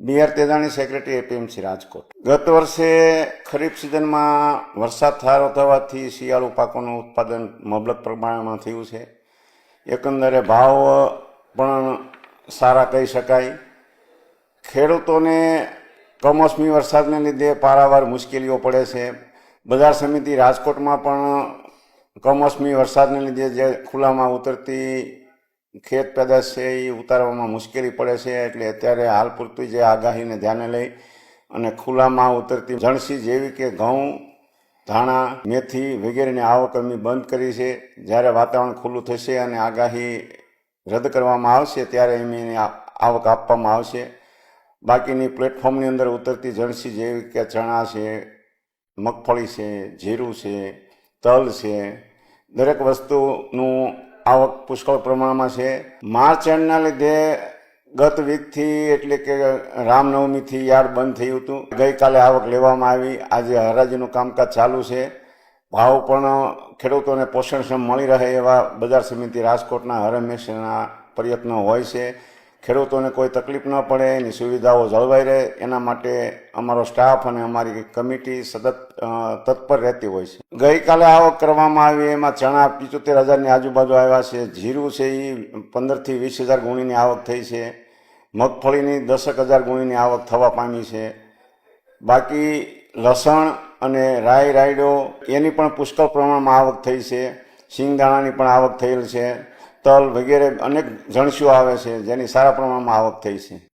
બી R Tejani, secretary APMC Rajkot. ગત વર્ષે ખરીફ સિઝનમાં વરસાદ સારો થવાથી શિયાળુ પાકોનું ઉત્પાદન મબલક પ્રમાણમાં થયું છે. એકંદરે ભાવ પણ સારા કહી શકાય. ખેડૂતોને કમોસમી વરસાદને લીધે પારાવાર મુશ્કેલીઓ પડે છે. બજાર સમિતિ રાજકોટમાં પણ કમોસમી વરસાદને લીધે જે ખુલ્લામાં ઉતરતી ખેત પેદાશ છે એ ઉતારવામાં મુશ્કેલી પડે છે. એટલે અત્યારે હાલ પૂરતી જે આગાહીને ધ્યાને લઈ અને ખુલ્લામાં ઉતરતી જણસી જેવી કે ઘઉં, ધાણા, મેથી વગેરેની આવક અમે બંધ કરી છે. જ્યારે વાતાવરણ ખુલ્લું થશે અને આગાહી રદ કરવામાં આવશે ત્યારે અમે એની આવક આપવામાં આવશે. બાકીની પ્લેટફોર્મની અંદર ઉતરતી જણસી જેવી કે ચણા છે, મગફળી છે, જીરું છે, તલ છે, દરેક વસ્તુનું આવક પુષ્કળ પ્રમાણમાં છે. માર્ચ એન્ડના લીધે ગત વીકથી એટલે કે રામનવમીથી યાર્ડ બંધ થયું હતું. ગઈકાલે આવક લેવામાં આવી. આજે હરાજીનું કામકાજ ચાલુ છે. ભાવ પણ ખેડૂતોને પોષણક્ષમ મળી રહે એવા બજાર સમિતિ રાજકોટના હરહંમેશના પ્રયત્નો હોય છે. ખેડૂતોને કોઈ તકલીફ ન પડે, એની સુવિધાઓ જળવાઈ રહે એના માટે અમારો સ્ટાફ અને અમારી કમિટી સતત તત્પર રહેતી હોય છે. ગઈકાલે આવક કરવામાં આવી એમાં ચણા 75,000ની આજુબાજુ આવ્યા છે. જીરું છે એ 15,000 થી 20,000 ગુણીની આવક થઈ છે. મગફળીની 10,000 ગુણીની આવક થવા પામી છે. બાકી લસણ અને રાઈ રાયડો એની પણ પુષ્કળ પ્રમાણમાં આવક થઈ છે. સિંગદાણાની પણ આવક થયેલ છે. તલ વગેરે અનેક જણસીઓ આવે છે જેની સારા પ્રમાણમાં આવક થઈ છે.